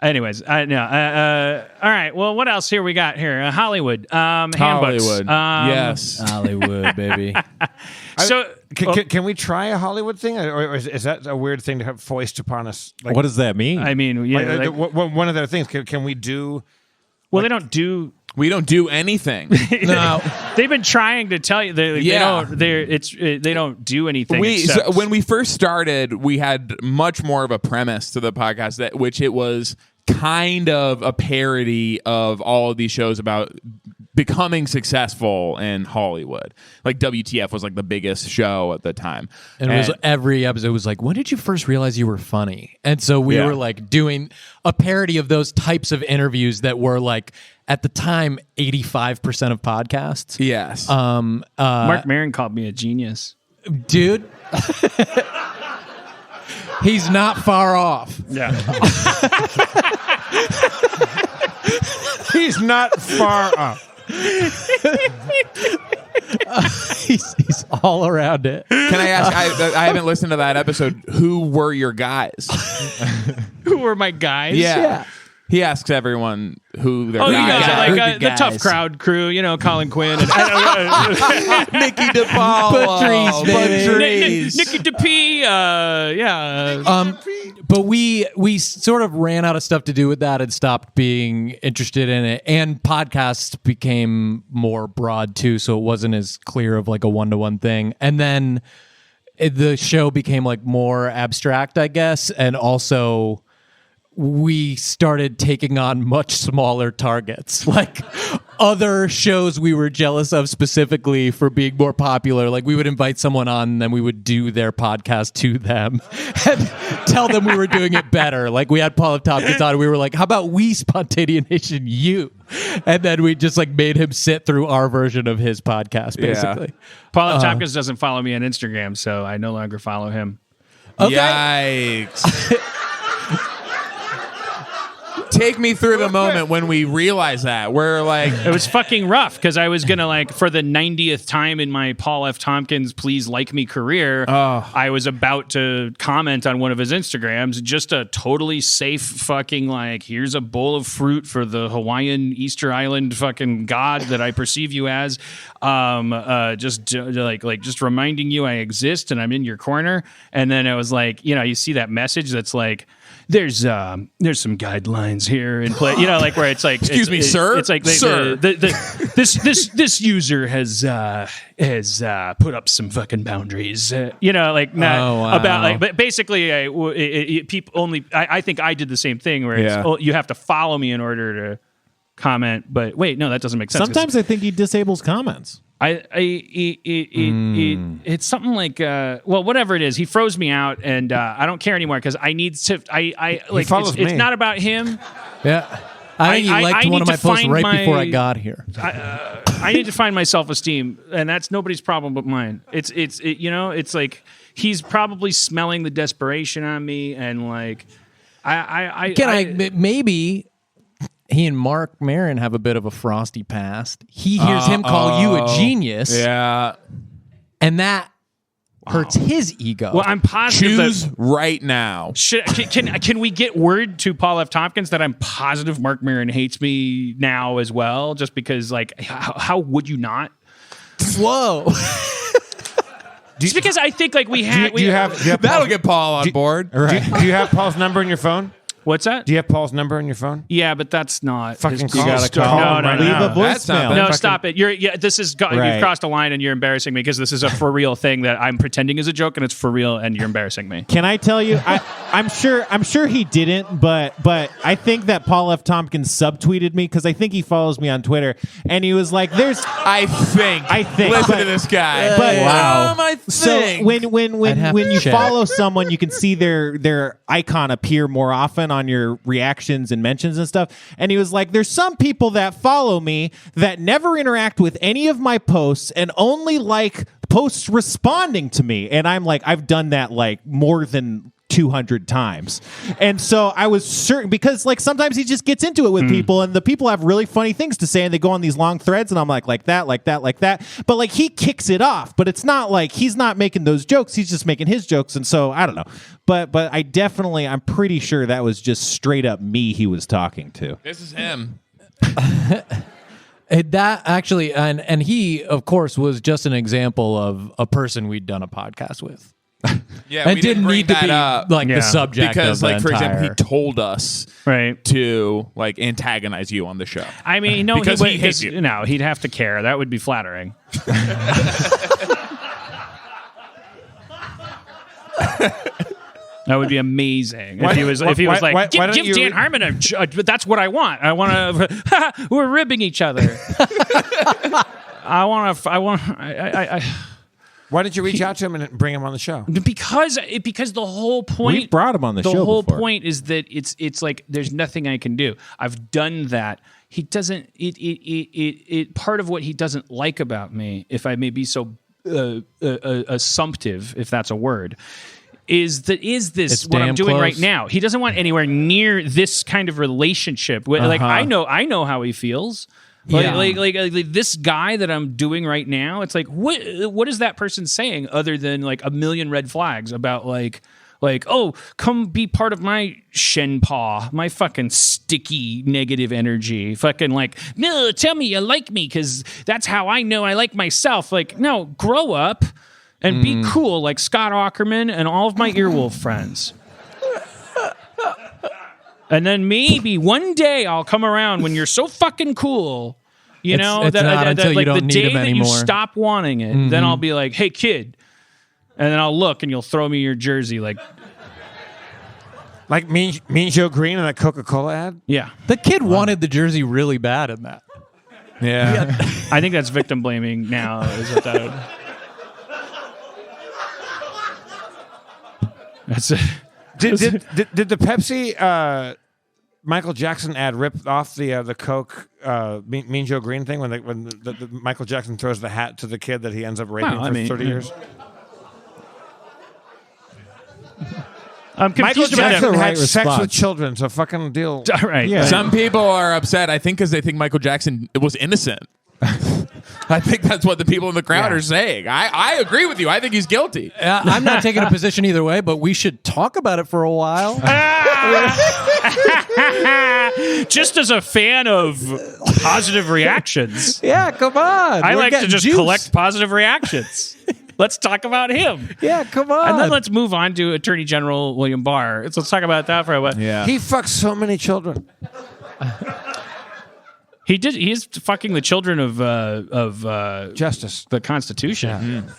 Anyways, I know. All right. Well, what else here we got here? Hollywood. Handbooks. Hollywood. Yes. Hollywood, baby. So can we try a Hollywood thing, or is that a weird thing to have foist upon us? Like, What does that mean? I mean, yeah. one of their things. Can we do? Well, they don't do. We don't do anything. No. They've been trying to tell you. They don't do anything. So when we first started, we had much more of a premise to the podcast, which it was kind of a parody of all of these shows about becoming successful in Hollywood. Like WTF was like the biggest show at the time. And it was every episode was like, when did you first realize you were funny? And so we were like doing a parody of those types of interviews that were like, at the time, 85% of podcasts. Yes. Mark Maron called me a genius. Dude. He's not far off. Yeah. He's not far off. He's all around it. Can I ask? I haven't listened to that episode. Who were your guys? Who were my guys? Yeah. He asks everyone who their Oh, you guys guys are. are like the tough crowd crew, Colin Quinn and Nikki DePaul, Patrice. Nikki DeP. But we sort of ran out of stuff to do with that and stopped being interested in it. And podcasts became more broad too, so it wasn't as clear of like a one-to-one thing. And then the show became like more abstract, I guess, and also we started taking on much smaller targets, like other shows we were jealous of specifically for being more popular. Like we would invite someone on and then we would do their podcast to them and tell them we were doing it better. Like we had Paul F. Thompkins on and we were like, how about we Spontaneation you? And then we just like made him sit through our version of his podcast, basically. Yeah. Paul F. Tompkins doesn't follow me on Instagram, so I no longer follow him. Okay. Yikes. Take me through the moment when we realized that. We're like... It was fucking rough because I was going to like, for the 90th time in my Paul F. Tompkins Please Like Me career, I was about to comment on one of his Instagrams, just a totally safe fucking like, here's a bowl of fruit for the Hawaiian Easter Island fucking god that I perceive you as. Just reminding you I exist and I'm in your corner. And then it was like, you see that message that's like, there's some guidelines here in play, like where it's like, excuse me, sir. It's like sir. This user has put up some fucking boundaries, about like, but basically, people only. I think I did the same thing where it's, you have to follow me in order to comment. But wait, no, that doesn't make sense. Sometimes I think he disables comments. It's something like whatever it is. He froze me out, and I don't care anymore because I need to. He follows me. It's not about him. Yeah, I think he liked one of my posts right before I got here. I need to find my self-esteem, and that's nobody's problem but mine. It's like he's probably smelling the desperation on me, and like maybe. He and Mark Maron have a bit of a frosty past. He hears him call you a genius. Yeah. And that hurts his ego. Well, I'm positive Choose right now. Can we get word to Paul F. Tompkins that I'm positive Mark Maron hates me now as well? Just because, like, how would you not? Whoa. Just because I think, like, we have... That'll get Paul on board. Right. Do you have Paul's number in your phone? What's that? Do you have Paul's number in your phone? Yeah, but that's not fucking. You gotta call. No. Leave a voicemail. No, stop it. This is you've crossed a line and you're embarrassing me because this is a for real thing that I'm pretending is a joke and it's for real and you're embarrassing me. Can I tell you? I'm sure he didn't, but I think that Paul F. Tompkins subtweeted me because I think he follows me on Twitter, and he was like, "There's." I think. Listen to this guy. But I think. So when you follow someone, you can see their icon appear more often on your reactions and mentions and stuff. And he was like, there's some people that follow me that never interact with any of my posts and only like posts responding to me. And I'm like, I've done that like more than 200 times. And so I was certain, because like sometimes he just gets into it with people, and the people have really funny things to say, and they go on these long threads, and I'm like that. But like he kicks it off, but it's not like he's not making those jokes. He's just making his jokes. And so I don't know. But I'm pretty sure that was just straight up me he was talking to. This is him. That actually, and he, of course, was just an example of a person we'd done a podcast with. Yeah, and we didn't bring need to that be up like the subject because, of the like, for example, he entire- told us to like antagonize you on the show. I mean, no, because he hates you. No, he'd have to care. That would be flattering. That would be amazing if he was like, give Dan Harmon a. That's what I want. I want to. We're ribbing each other. I want. Why did you reach out to him and bring him on the show? Because the whole point. We've brought him on the show The whole before. point is that it's like there's nothing I can do. I've done that. He doesn't. It part of what he doesn't like about me, if I may be so assumptive, if that's a word, is this It's what I'm damn doing close. right now? He doesn't want anywhere near this kind of relationship. Like I know how he feels. Like this guy that I'm doing right now, it's like what is that person saying other than like a million red flags about like oh, come be part of my shen paw, my fucking sticky negative energy, fucking like, no, tell me you like me because that's how I know I like myself. Like, no, grow up and be cool like Scott Aukerman and all of my Earwolf friends. And then maybe one day I'll come around when you're so fucking cool, you know, it's not until you don't the need day him that you anymore. stop wanting it, then I'll be like, hey, kid. And then I'll look and you'll throw me your jersey like Mean Joe Green in that Coca-Cola ad? yeah. The kid wanted the jersey really bad in that. Yeah. I think that's victim blaming now. Is what that would... That's it. Did the Pepsi Michael Jackson ad rip off the Coke Mean Joe Green thing when the Michael Jackson throws the hat to the kid that he ends up raping for 30 years? I'm Michael confused about Jackson that. had Right sex response. with children, so fucking deal. All right. Yeah. Some people are upset, I think, because they think Michael Jackson was innocent. I think that's what the people in the crowd are saying. I agree with you. I think he's guilty. I'm not taking a position either way, but we should talk about it for a while. Just as a fan of positive reactions, Yeah, come on. I We're like to getting just juice. collect positive reactions. Let's talk about him. Yeah, come on. And then let's move on to Attorney General William Barr. Let's talk about that for a while. Yeah. He fucks so many children. He did. He is fucking the children of Justice. the Constitution.